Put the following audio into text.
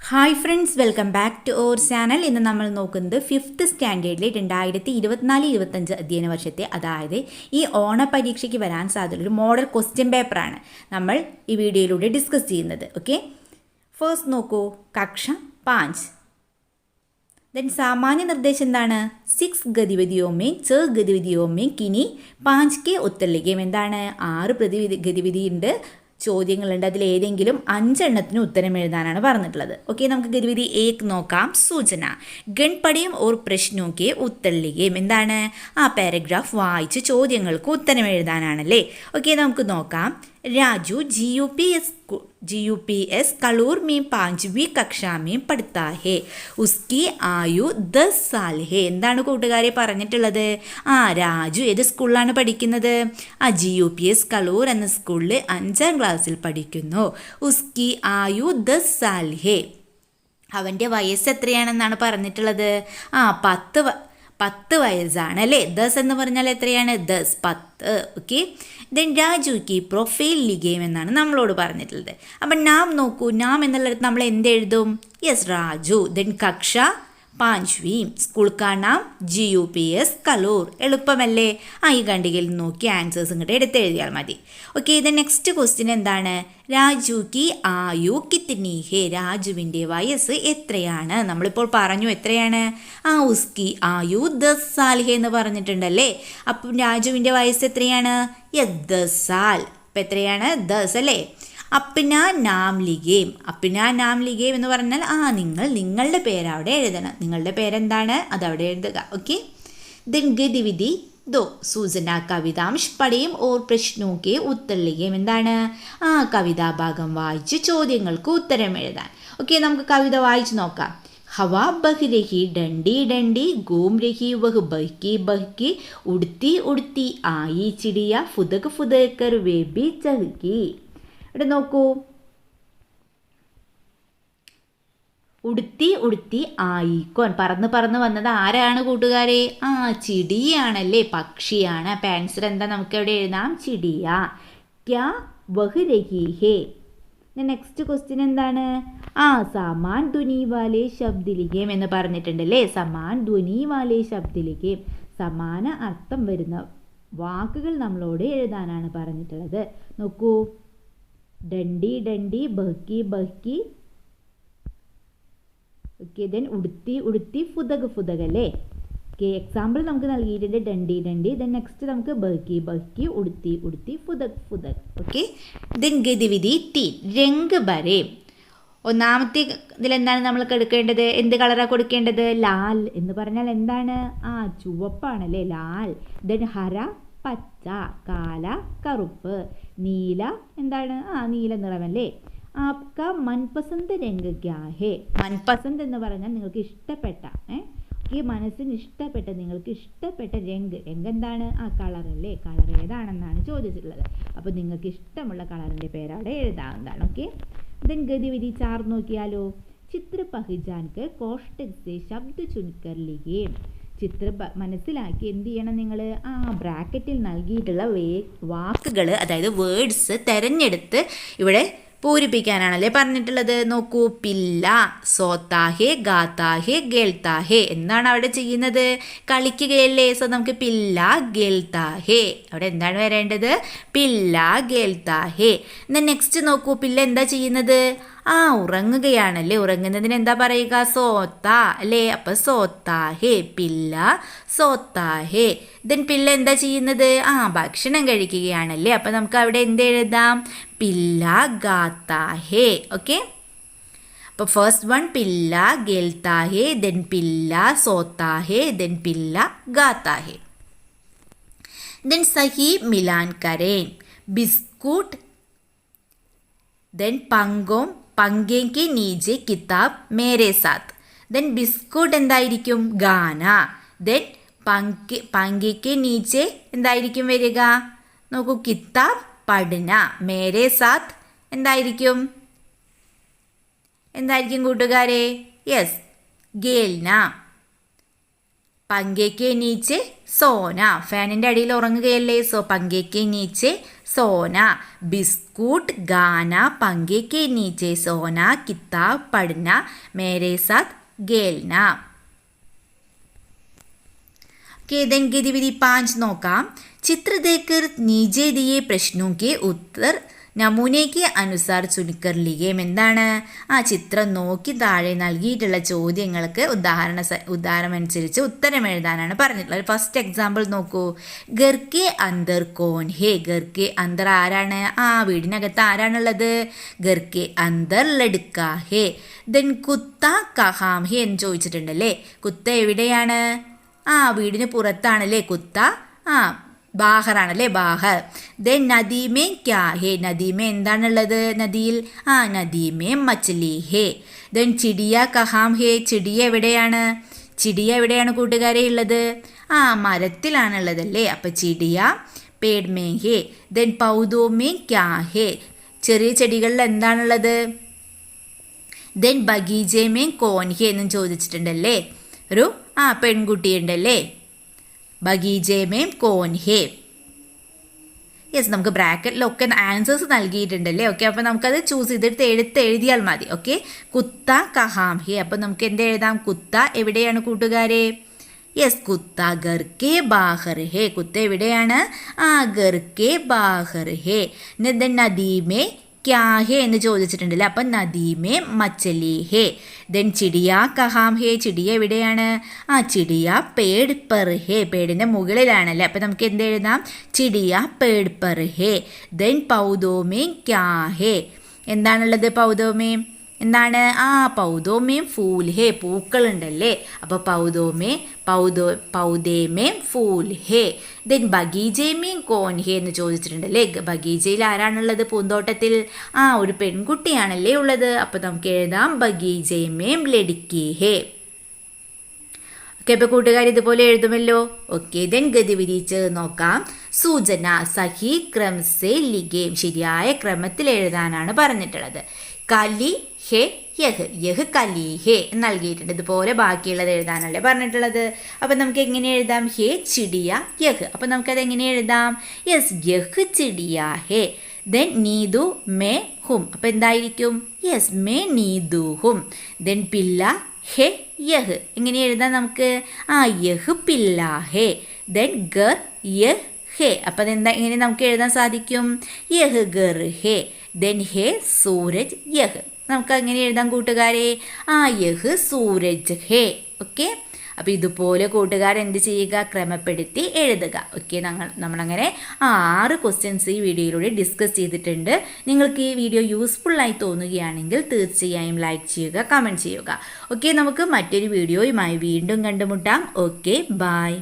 Hi friends, welcome back to our channel. ഇന്ന് നമ്മൾ നോക്കുന്നത് 5th സ്റ്റാൻഡേർഡിലെ 2024-25 അധ്യയന വർഷത്തെ, അതായത് ഈ ഓണ പരീക്ഷയ്ക്ക് വരാൻ സാധ്യതയുള്ള ഒരു മോഡൽ ക്വസ്റ്റ്യൻ പേപ്പറാണ് നമ്മൾ ഈ വീഡിയോയിലൂടെ ഡിസ്കസ് ചെയ്യുന്നത്. ഓക്കെ, ഫസ്റ്റ് നോക്കൂ, കക്ഷ 5. ദെൻ സാമാന്യ നിർദ്ദേശം എന്താണ്? 6 ഗതിവിധിയോ മേ 6 ഗതിവിധിയോ മേ കിനി 5 के उत्तर लिखे. എന്താണ്? 6 ഗതിവിധിയുണ്ട്, ചോദ്യങ്ങളുണ്ട്. അതിൽ ഏതെങ്കിലും 5 എണ്ണത്തിന് ഉത്തരം എഴുതാനാണ് പറഞ്ഞിട്ടുള്ളത്. ഓക്കെ, നമുക്ക് ഗതിവിധി 1 നോക്കാം. സൂചന ഗൺപടിയും ഓർ പ്രശ്നോക്കെ ഉത്തരലികയും. എന്താണ്? ആ പാരഗ്രാഫ് വായിച്ച് ചോദ്യങ്ങൾക്ക് ഉത്തരം എഴുതാനാണല്ലേ. ഓക്കെ, നമുക്ക് നോക്കാം. राजू GUPS कलूर में 5वीं कक्षा में പഠിത്താ ഹേ. ഉസ്കി ആയു 10 സാൽ ഹേ. എന്താണ് കൂട്ടുകാരെ പറഞ്ഞിട്ടുള്ളത്? രാജു ഏത് സ്കൂളിലാണ് പഠിക്കുന്നത്? GUPS കലൂർ എന്ന സ്കൂളിൽ 5ാം ക്ലാസ്സിൽ പഠിക്കുന്നു. ഉസ്കി ആയു 10 സാൽ ഹേ. അവൻ്റെ വയസ്സ് എത്രയാണെന്നാണ് പറഞ്ഞിട്ടുള്ളത്? 10 വയസ്സാണ് അല്ലേ. 10 എന്ന് പറഞ്ഞാൽ എത്രയാണ്? 10. ഓക്കെ, ദെൻ രാജുക്ക് പ്രൊഫൈൽ ലിഗേം എന്നാണ് നമ്മളോട് പറഞ്ഞിട്ടുള്ളത്. അപ്പം നാം നോക്കൂ, നാം എന്നുള്ളിടത്ത് നമ്മൾ എന്തെഴുതും? യെസ്, രാജു. ദെൻ കക്ഷ 5വീം, സ്കൂൾ കാ നാം GUPS കലൂർ. എളുപ്പമല്ലേ? ഈ ഖണ്ഡികയിൽ നോക്കി ആൻസേഴ്സ് ഇങ്ങോട്ട് എടുത്തെഴുതിയാൽ മതി. ഓക്കെ, ഇത് നെക്സ്റ്റ് ക്വസ്റ്റ്യൻ എന്താണ്? രാജു കി ആയു കിത്നി ഹേ. രാജുവിൻ്റെ വയസ്സ് എത്രയാണ്? നമ്മളിപ്പോൾ പറഞ്ഞു എത്രയാണ്? ഉസ്കി ആയു 10 സാൽ ഹേ എന്ന് പറഞ്ഞിട്ടുണ്ടല്ലേ. അപ്പം രാജുവിൻ്റെ വയസ്സ് എത്രയാണ്? 10 സാൽ. അപ്പം എത്രയാണ്? 10 അല്ലേ. അപ്പിന നാം ലിഗേം. എന്ന് പറഞ്ഞാൽ നിങ്ങളുടെ പേര് അവിടെ എഴുതണം. നിങ്ങളുടെ പേരെന്താണ്? അതവിടെ എഴുതുക. ഓക്കെ, ദെൻ ഗതിവിധി 2. സൂചന കവിതാംശ് പഠിയും ഓർ പ്രശ്നോക്കെ ഉത്തർ ലിഗേം. എന്താണ്? കവിതാഭാഗം വായിച്ച് ചോദ്യങ്ങൾക്ക് ഉത്തരം എഴുതാൻ. ഓക്കെ, നമുക്ക് കവിത വായിച്ച് നോക്കാം. हवा बह रही डंडी डंडी, घूम रही वह बहकी बहकी, उड़ती उड़ती आई चिड़िया, फुदक फुदक कर वे भी चहकी. ഇവിടെ നോക്കൂ, ഉടുത്തി ഉടുത്തി ആയിക്കോൻ. പറന്ന് പറന്ന് വന്നത് ആരാണ് കൂട്ടുകാരെ? ചിടിയാണല്ലേ, പക്ഷിയാണ്. അപ്പം ആൻസർ എന്താ? നമുക്ക് എവിടെ എഴുതാം? ചിടിയ. ക്യാ വഹ് രഹി ഹേ. നെക്സ്റ്റ് ക്വസ്റ്റ്യൻ എന്താണ്? സമാൻ ധ്വനി വാലേ ശബ്ദിലിഖേം എന്ന് പറഞ്ഞിട്ടുണ്ടല്ലേ. സമാൻ ധ്വനി വാലേ ശബ്ദിലിഖേം, സമാന അർത്ഥം വരുന്ന വാക്കുകൾ നമ്മളോട് എഴുതാനാണ് പറഞ്ഞിട്ടുള്ളത്. നോക്കൂ, ഡണ്ടി ഡണ്ടി, ബഹ്ക്കി ബഹ്ക്കി. ഓക്കെ, ദെൻ ഉടുത്തി ഉടുത്തി, ഫുദക് ഫുദക് അല്ലേ. ഓക്കെ, എക്സാമ്പിൾ നമുക്ക് നൽകിയിട്ടുണ്ട് ഡണ്ടി ഡണ്ടി. ദെൻ നെക്സ്റ്റ് നമുക്ക് ബഹ്ക്കി ബഹ്ക്കി, ഉടുത്തി ഉടുത്തി, ഫുദക് ഫുദക്. Okay, then ഗതിവിധി 3. രംഗ് ബരേ. ഒന്നാമത്തെ ഇതിലെന്താണ് നമ്മൾ എടുക്കേണ്ടത്? എന്ത് കളറാണ് കൊടുക്കേണ്ടത്? ലാൽ എന്ന് പറഞ്ഞാൽ എന്താണ്? ചുവപ്പാണല്ലേ, ലാൽ. ദെൻ ഹര പച്ച, കാല കറുപ്പ്, നീല എന്താണ്? നീല നിറമല്ലേ. ആപ്ക മൻപസന്ത് രംഗ് ക്യാ ഹേ. മൻപസന്ത് എന്ന് പറഞ്ഞാൽ നിങ്ങൾക്ക് ഇഷ്ടപ്പെട്ട, ഈ മനസ്സിന് ഇഷ്ടപ്പെട്ട, നിങ്ങൾക്ക് ഇഷ്ടപ്പെട്ട രംഗ് എന്താണ്? കളർ അല്ലേ. കളർ ഏതാണെന്നാണ് ചോദിച്ചിട്ടുള്ളത്. അപ്പോൾ നിങ്ങൾക്ക് ഇഷ്ടമുള്ള കളറിൻ്റെ പേരവിടെ എഴുതാവുന്നതാണ്. ഓക്കെ, ദെൻ ഗതിവിധി 4 നോക്കിയാലോ. ചിത്ര പഹിജാൻക്ക് കോഷ്ടക് സേ ശബ്ദ ചുൻകർ ലിഖേം. ചിത്ര മനസ്സിലാക്കി എന്ത് ചെയ്യണം നിങ്ങൾ? ബ്രാക്കറ്റിൽ നൽകിയിട്ടുള്ള വാക്കുകൾ, അതായത് വേർഡ്സ് തിരഞ്ഞെടുത്ത് ഇവിടെ പൂരിപ്പിക്കാനാണല്ലേ പറഞ്ഞിട്ടുള്ളത്. നോക്കൂ, പില്ല, സോത്താഹേ, ഗാത്താഹേ, ഗേൾത്താഹേ. എന്താണ് അവിടെ ചെയ്യുന്നത്? കളിക്കുകയല്ലേ. സോ നമുക്ക് പില്ല ഗേൾത്താഹേ, അവിടെ എന്താണ് വരേണ്ടത്? പില്ല ഗേൾത്താഹേ. എന്നാൽ നെക്സ്റ്റ് നോക്കൂ, പില്ല എന്താ ചെയ്യുന്നത്? ഉറങ്ങുകയാണല്ലേ. ഉറങ്ങുന്നതിന് എന്താ പറയുക? സോത്ത അല്ലേ. അപ്പം സോത്താഹേ, പില്ല സോത്താഹേ. ദെൻ പില്ല എന്താ ചെയ്യുന്നത്? ഭക്ഷണം കഴിക്കുകയാണല്ലേ. അപ്പം നമുക്ക് അവിടെ എന്ത് എഴുതാം? പില്ല ഗാത്താഹേ. ഓക്കെ, അപ്പോൾ ഫസ്റ്റ് വൺ പില്ല ഗേൽത്താഹേ, ദെൻ പില്ല സോത്താഹേ, ദെൻ പില്ല ഗാത്താഹേ. ദെൻ സഹി മിലാൻ കരേൻ. ബിസ്കൂട്ട്, ദെൻ പങ്കോം പങ്കേക്ക് നീജെ കിതാബ് മേരെ സാത്ത്. ദെൻ ബിസ്കൂട്ട് എന്തായിരിക്കും? ഗാന. ദെൻ പങ്കേക്ക് നീജെ എന്തായിരിക്കും വരിക? നോക്കൂ, കിതാബ് പഠന. മേരെ സാത്ത് എന്തായിരിക്കും കൂട്ടുകാരെ? യെസ്, ഗേൽന. പങ്കേക്ക് നീച്ചെ സോന, ഫാനിൻ്റെ അടിയിൽ ഉറങ്ങുകയല്ലേ, സോ പങ്കേക്ക് നീച്ചെ സോന. ബിസ്കൂട്ട് ഗാന പങ്കേക്ക് നീച്ചെ സോന, കിതാബ് പഠന മേരെ സാത്ത് ഗേൽന. ഗതിവിധി 5 നോക്കാം. ചിത്ര ദേക്കർ നീചെ ദിയെ പ്രശ്നോ കെ ഉത്തർ നമൂനയ്ക്ക് അനുസാർ ചുരുക്കർ ലിഖേം. എന്താണ്? ആ ചിത്രം നോക്കി താഴെ നൽകിയിട്ടുള്ള ചോദ്യങ്ങൾക്ക് ഉദാഹരണം അനുസരിച്ച് ഉത്തരം എഴുതാനാണ് പറഞ്ഞിട്ടുള്ളത്. ഫസ്റ്റ് എക്സാമ്പിൾ നോക്കൂ. ഗർക്കെ അന്തർ കോൻ ഹേ. ഗർക്കെ അന്തർ ആരാണ്? ആ വീടിനകത്ത് ആരാണുള്ളത്? ഗർക്കെ അന്തർ ലഡ്ക ഹേ. ദെൻ കുത്ത കഹാം ഹേ എന്ന് ചോദിച്ചിട്ടുണ്ടല്ലേ. കുത്ത എവിടെയാണ്? ആ വീടിന് പുറത്താണല്ലേ കുത്ത. ആ ബാഹറാണല്ലേ, ബാഹർ. ദെൻ നദീമേ ക്യാ ഹേ. നദീമേ എന്താണുള്ളത്? നദിയിൽ ആ നദീമേ മച്ഛലി ഹേ. ദെൻ ചിടിയ കഹാം ഹേ. ചിടിയ എവിടെയാണ്? ചിടിയ എവിടെയാണ് കൂട്ടുകാരെ ഉള്ളത്? ആ മരത്തിലാണുള്ളതല്ലേ. അപ്പം ചിടിയ പേഡ്മേ ഹേ. ദെൻ പൗദോമേ ക്യാ ഹേ. ചെറിയ ചെടികളിൽ എന്താണുള്ളത്? ദെൻ ബഗീജേമേ കോൻ ഹേ എന്നും ചോദിച്ചിട്ടുണ്ടല്ലേ. ഒരു പെൺകുട്ടിയുണ്ടല്ലേ. ബഗീജേമേം കോൻ ഹേ. യെസ്, നമുക്ക് ബ്രാക്കറ്റിലൊക്കെ ആൻസേഴ്സ് നൽകിയിട്ടുണ്ടല്ലേ. ഓക്കെ, അപ്പോൾ നമുക്കത് ചൂസ് ചെയ്തിട്ട് എഴുതിയാൽ മതി. ഓക്കെ, കുത്ത കഹാം ഹേ. അപ്പോൾ നമുക്ക് എന്ത് എഴുതാം? കുത്ത എവിടെയാണ് കൂട്ടുകാരെ? യെസ്, കുത്ത ഗർക്കെ ബാഹർ ഹേ. കുത്ത എവിടെയാണ്? ആ ഗർക്കെ ബാഹർ ഹേ. നദീമേ ക്യാ ഹേ എന്ന് ചോദിച്ചിട്ടുണ്ടല്ലേ. അപ്പം നദീമേ മച്ചലി ഹേ. ദെൻ ചിടിയ കഹാം ഹേ. ചിടിയ എവിടെയാണ്? ആ ചിടിയ പേട് പെർ ഹേ. പേടിൻ്റെ മുകളിലാണല്ലേ. അപ്പം നമുക്ക് എന്ത് എഴുതാം? ചിടിയ പേട് പെർ ഹേ. ദെൻ പൗദോമേ ക്യാ ഹേ. എന്താണുള്ളത്? പൗദോമേ എന്താണ്? ആ പൗദോമേം ഫൂൽ ഹേ. പൂക്കളുണ്ടല്ലേ. അപ്പോൾ പൗദേമേം ഫൂൽ ഹേ. ദെൻ ബഗീജേമേം കോൻ ഹേ എന്ന് ചോദിച്ചിട്ടുണ്ടല്ലേ. ബഗീജയിൽ ആരാണുള്ളത്? പൂന്തോട്ടത്തിൽ ഒരു പെൺകുട്ടിയാണല്ലേ ഉള്ളത്. അപ്പോൾ നമുക്ക് എഴുതാം ബഗീജേമേം ലഡ്കി ഹേ. ഓക്കെ, അപ്പോൾ കൂട്ടുകാർ ഇതുപോലെ എഴുതുമല്ലോ. ഓക്കെ, ദെൻ ഗതിവിധി നോക്കാം. സൂചന സഹി ക്രമ സെ ലിഖേം. ശരിയായ ക്രമത്തിൽ എഴുതാനാണ് പറഞ്ഞിട്ടുള്ളത്. കലി ഹേ യഹ്. യഹ് കലി ഹേ നൽകിയിട്ടുണ്ട്. ഇതുപോലെ ബാക്കിയുള്ളത് എഴുതാനല്ലേ പറഞ്ഞിട്ടുള്ളത്. അപ്പം നമുക്ക് എങ്ങനെ എഴുതാം? ഹേ ചിടിയ യഹ്. അപ്പം നമുക്കത് എങ്ങനെ എഴുതാം? യെസ്, യഹ് ചിടിയ ഹേ. ദെൻ നീതു മേ ഹും. അപ്പം എന്തായിരിക്കും? യെസ്, മേ നീതു ഹും. ദെൻ പില്ല ഹേ യഹ്. എങ്ങനെ എഴുതാം നമുക്ക്? യഹ് പില്ല ഹേ. ദെൻ ഗർ യഹ് ഹേ. അപ്പം അതെന്താ എങ്ങനെ നമുക്ക് എഴുതാൻ സാധിക്കും? യഹ് ഗർ ഹേ. ദെൻ ഹേ സൂരജ് യഹ്. നമുക്ക് അങ്ങനെ എഴുതാം കൂട്ടുകാരെ. യഹ് സൂരജ് ഹേ. ഓക്കെ, അപ്പോൾ ഇതുപോലെ കൂട്ടുകാർ എന്ത് ചെയ്യുക? ക്രമപ്പെടുത്തി എഴുതുക. ഓക്കെ, നമ്മളങ്ങനെ 6 ക്വസ്റ്റ്യൻസ് ഈ വീഡിയോയിലൂടെ ഡിസ്കസ് ചെയ്തിട്ടുണ്ട്. നിങ്ങൾക്ക് ഈ വീഡിയോ യൂസ്ഫുള്ളായി തോന്നുകയാണെങ്കിൽ തീർച്ചയായും ലൈക്ക് ചെയ്യുക, കമൻറ്റ് ചെയ്യുക. ഓക്കെ, നമുക്ക് മറ്റൊരു വീഡിയോയുമായി വീണ്ടും കണ്ടുമുട്ടാം. Okay, by.